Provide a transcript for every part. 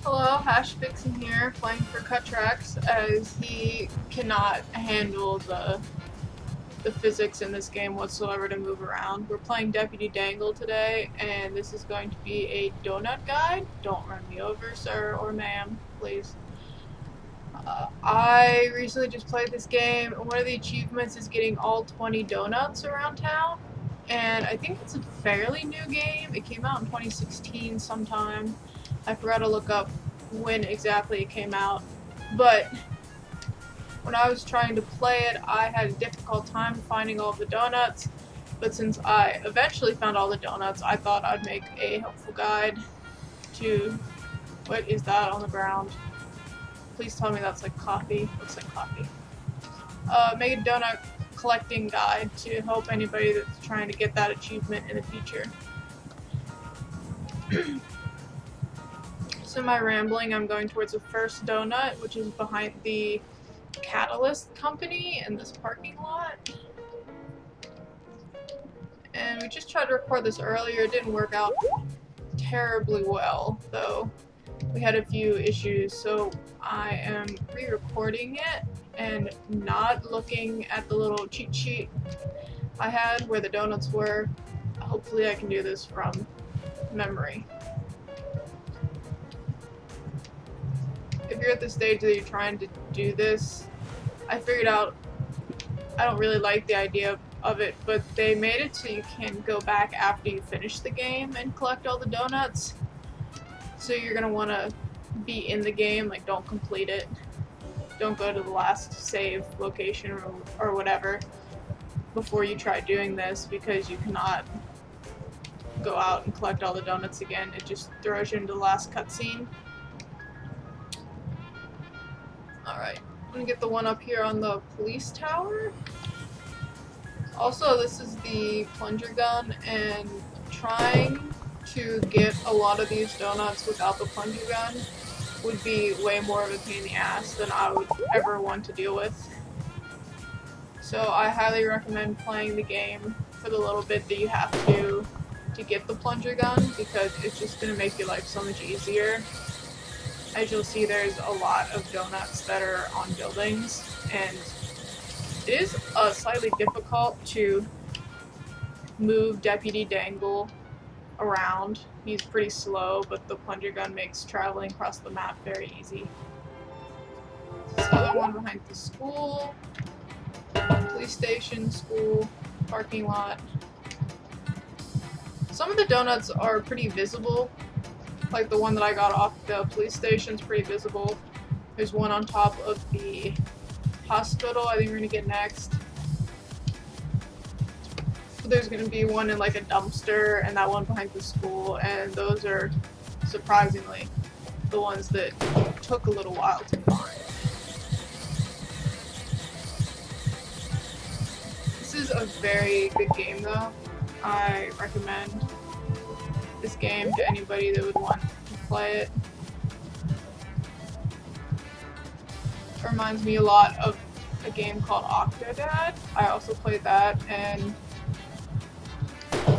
Hello, Hash Vixen here, playing for Cuttrax, as he cannot handle the physics in this game whatsoever to move around. We're playing Deputy Dangle today, and this is going to be a donut guide. Don't run me over, sir or ma'am, please. I recently just played this game, and one of the achievements is getting all 20 donuts around town. And I think it's a fairly new game. It came out in 2016 sometime. I forgot to look up when exactly it came out. But when I was trying to play it, I had a difficult time finding all of the donuts. But since I eventually found all the donuts, I thought I'd make a helpful guide to... What is that on the ground? Please tell me that's like coffee. Looks like coffee. Make a donut collecting guide to help anybody that's trying to get that achievement in the future. So my rambling, I'm going towards the first donut, which is behind the Catalyst company in this parking lot. And we just tried to record this earlier. It didn't work out terribly well, though. We had a few issues, so I am re-recording it and not looking at the little cheat sheet I had where the donuts were. Hopefully I can do this from memory. If you're at the stage that you're trying to do this, I figured out I don't really like the idea of it, but they made it so you can go back after you finish the game and collect all the donuts. So you're gonna want to be in the game, like don't complete it. Don't go to the last save location or whatever before you try doing this, because you cannot go out and collect all the donuts again. It just throws you into the last cutscene. Alright, I'm gonna get the one up here on the police tower. Also, this is the plunger gun, and trying to get a lot of these donuts without the plunger gun would be way more of a pain in the ass than I would ever want to deal with. So I highly recommend playing the game for the little bit that you have to get the plunger gun, because it's just going to make your life so much easier. As you'll see, there's a lot of donuts that are on buildings, and it is slightly difficult to move Deputy Dangle around. He's pretty slow, but the plunger gun makes traveling across the map very easy. There's another one behind the school, police station, school, parking lot. Some of the donuts are pretty visible. Like the one that I got off the police station is pretty visible. There's one on top of the hospital I think we're gonna get next. There's gonna be one in like a dumpster, and that one behind the school, and those are surprisingly the ones that took a little while to find. This is a very good game though. I recommend this game to anybody that would want to play it. It reminds me a lot of a game called Octodad. I also played that, and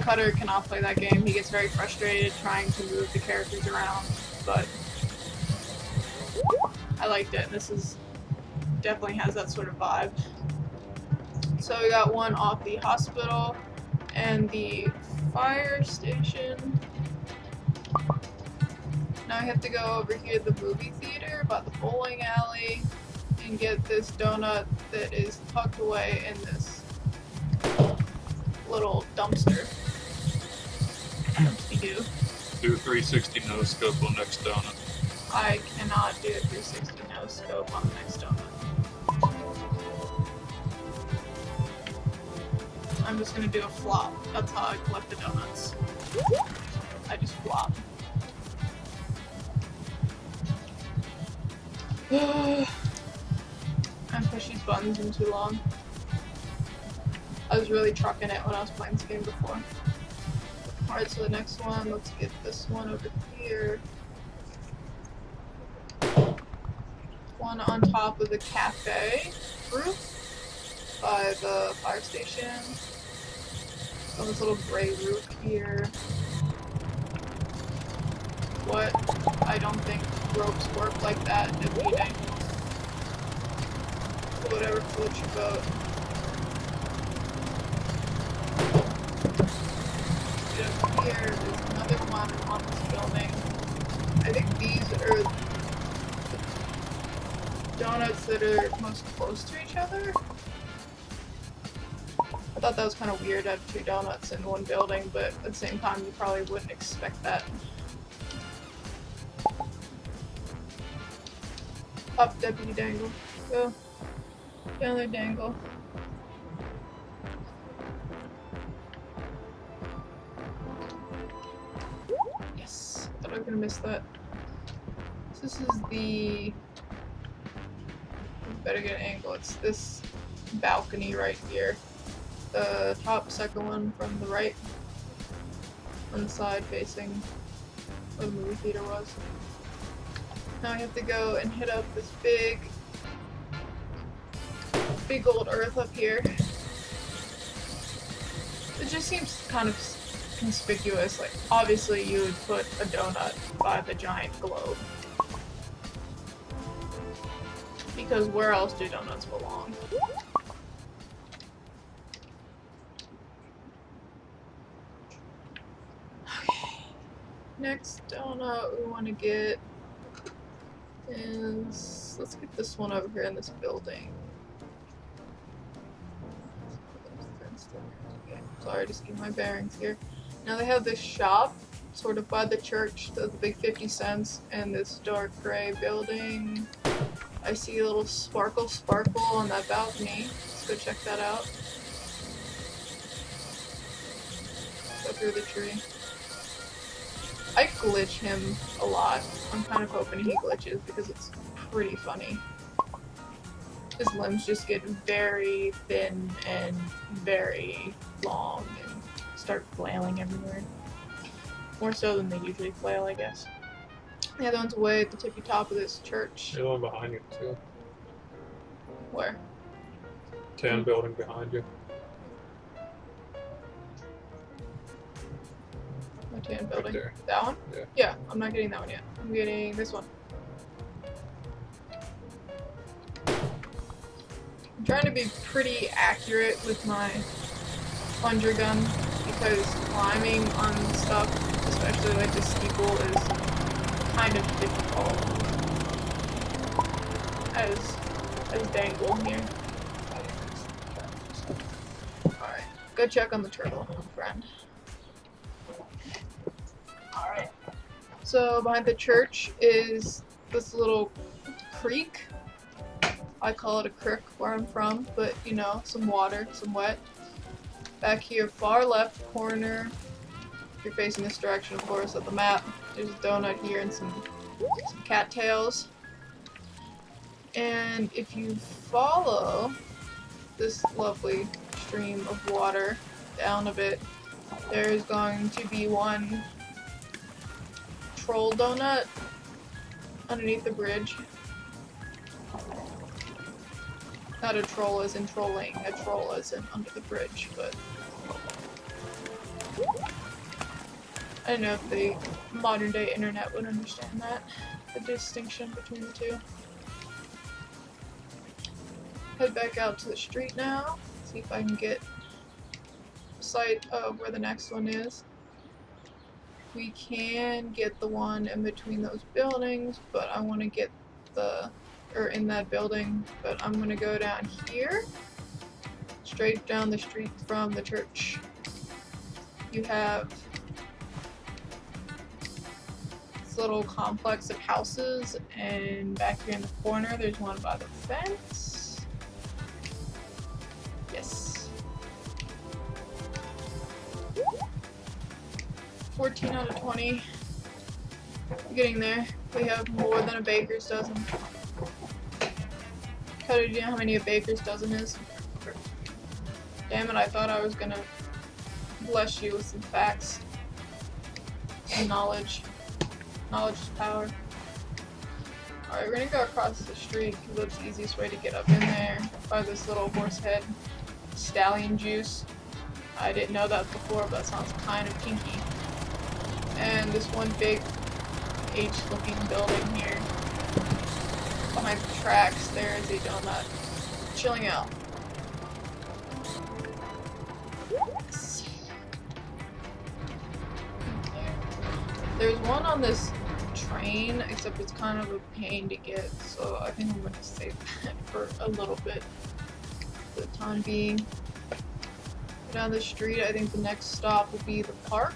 Cutter cannot play that game. He gets very frustrated trying to move the characters around, but I liked it. This is definitely has that sort of vibe. So we got one off the hospital and the fire station. Now I have to go over here to the movie theater by the bowling alley and get this donut that is tucked away in this little dumpster. Dumpty-doo. Do a 360 no scope on next donut. I cannot do a 360 no scope on the next donut. I'm just gonna do a flop. That's how I collect the donuts. I just flop. I pushed these buttons in too long. I was really trucking it when I was playing this game before. Alright, so the next one, let's get this one over here. One on top of the cafe roof by the fire station. Got this little gray roof here. What? I don't think ropes work like that in Deputy Dangle. So whatever floats your boat. Get up here, there's another one on this building. I think these are the donuts that are most close to each other. I thought that was kind of weird to have 2 donuts in one building, but at the same time you probably wouldn't expect that. Up, Deputy Dangle. Go. Down there, Dangle. Yes. Thought I was gonna miss that. So this is the... Better get an angle. It's this balcony right here. The top second one from the right. On the side facing where the movie theater was. Now we have to go and hit up this big old earth up here. It just seems kind of conspicuous. Like, obviously you would put a donut by the giant globe. Because where else do donuts belong? Okay. Next donut we want to get is... let's get this one over here in this building. Okay, sorry, just get my bearings here. Now they have this shop, sort of by the church, the big 50 cents, and this dark gray building. I see a little sparkle on that balcony. Let's go check that out. Go through the tree. I glitch him a lot. I'm kind of hoping he glitches because it's pretty funny. His limbs just get very thin and very long and start flailing everywhere. More so than they usually flail, I guess. The other one's way at the tippy top of this church. The other one behind you, too. Where? Tan building behind you. My tan building. Right there. That one? Yeah. Yeah, I'm not getting that one yet. I'm getting this one. I'm trying to be pretty accurate with my plunger gun because climbing on stuff, especially like the steeple, is kind of difficult. As Dangle here. Alright, go check on the turtle, friend. Alright. So behind the church is this little creek. I call it a creek where I'm from, but you know, some water, some wet. Back here, far left corner, if you're facing this direction, of course, of the map, there's a donut here and some cattails. And if you follow this lovely stream of water down a bit, there's going to be one troll donut underneath the bridge. Not a troll as in trolling, a troll as in under the bridge, but I don't know if the modern day internet would understand that, the distinction between the two. Head back out to the street now, see if I can get sight of where the next one is. We can get the one in between those buildings, but I want to get in that building, but I'm gonna go down here, straight down the street from the church. You have this little complex of houses, and back here in the corner there's one by the fence. Yes. 14 out of 20. Getting there. We have more than a baker's dozen. Cody, do you know how many a baker's dozen is? Damn it, I thought I was gonna bless you with some facts. Some knowledge. Knowledge is power. Alright, we're gonna go across the street because that's the easiest way to get up in there. By this little horse head. Stallion juice. I didn't know that before, but that sounds kind of kinky. And this one big H-looking building here. Behind the tracks, there is a donut chilling out. Yes. There's one on this train, except it's kind of a pain to get, so I think I'm going to save that for a little bit for the time being. Go down the street, I think the next stop will be the park.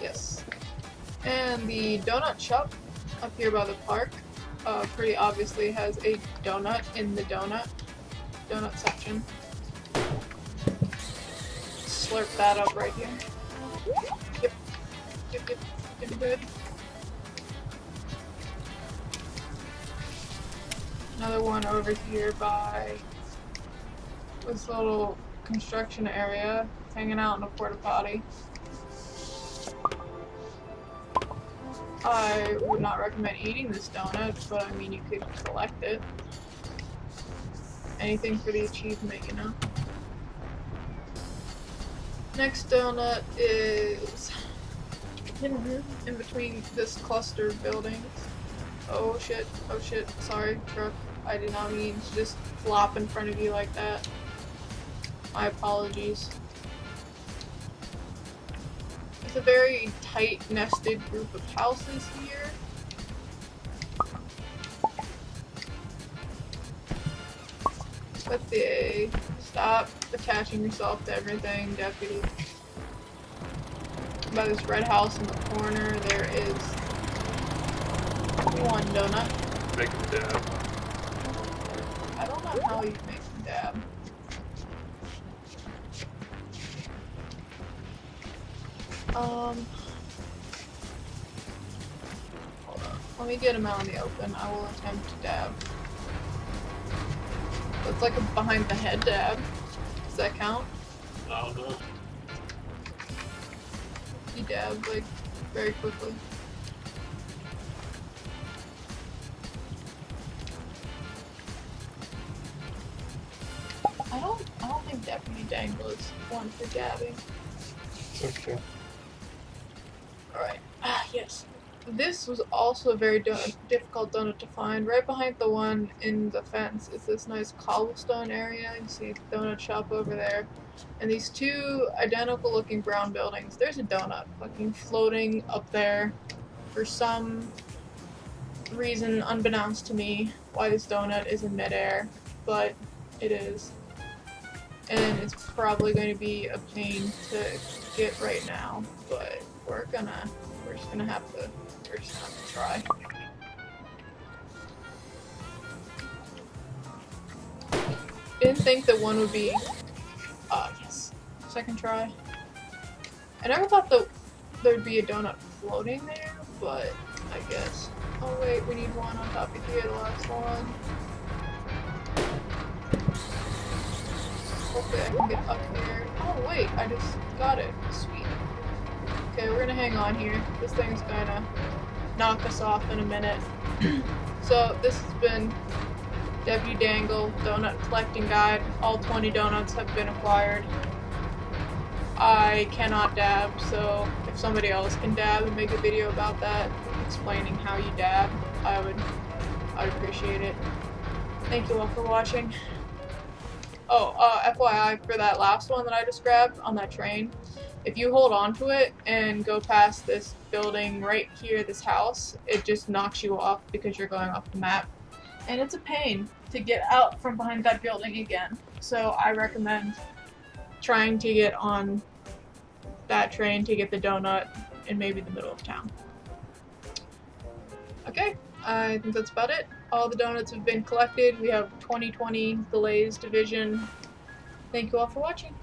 Yes. And the donut shop up here by the park pretty obviously has a donut in the donut section. Slurp that up right here. Yep. Good. Another one over here by this little construction area, hanging out in a porta potty. I would not recommend eating this donut, but I mean, you could collect it. Anything for the achievement, you know? Next donut is in between this cluster of buildings. Oh shit, sorry, truck. I did not mean to just flop in front of you like that. My apologies. It's a very tight nested group of houses here. But they stop attaching yourself to everything, deputy. By this red house in the corner, there is one donut. Make a dab. I don't know how you make them dab. Hold on. Let me get him out in the open. I will attempt to dab. So it's like a behind the head dab. Does that count? I don't know. He dabbed like very quickly. I don't think Deputy Dangle is one for dabbing. Okay. Alright. Yes. This was also a very difficult donut to find. Right behind the one in the fence is this nice cobblestone area. You see the donut shop over there. And these two identical looking brown buildings. There's a donut fucking floating up there for some reason unbeknownst to me why this donut is in midair, but it is. And it's probably going to be a pain to get right now, but we're just gonna have to try. Didn't think that one would be, yes, second try. I never thought that there'd be a donut floating there, but I guess. Oh wait, we need one on top of here, the last one. Hopefully I can get up here. Oh wait, I just got it. Sweet. Okay, we're gonna hang on here. This thing's gonna knock us off in a minute. So this has been Deputy Dangle Donut Collecting Guide. All 20 donuts have been acquired. I cannot dab, so if somebody else can dab and make a video about that, explaining how you dab, I'd appreciate it. Thank you all for watching. Oh, FYI, for that last one that I just grabbed on that train, if you hold on to it and go past this building right here, this house, it just knocks you off because you're going off the map. And it's a pain to get out from behind that building again. So I recommend trying to get on that train to get the donut in maybe the middle of town. Okay, I think that's about it. All the donuts have been collected. We have 2020 Delays Division. Thank you all for watching.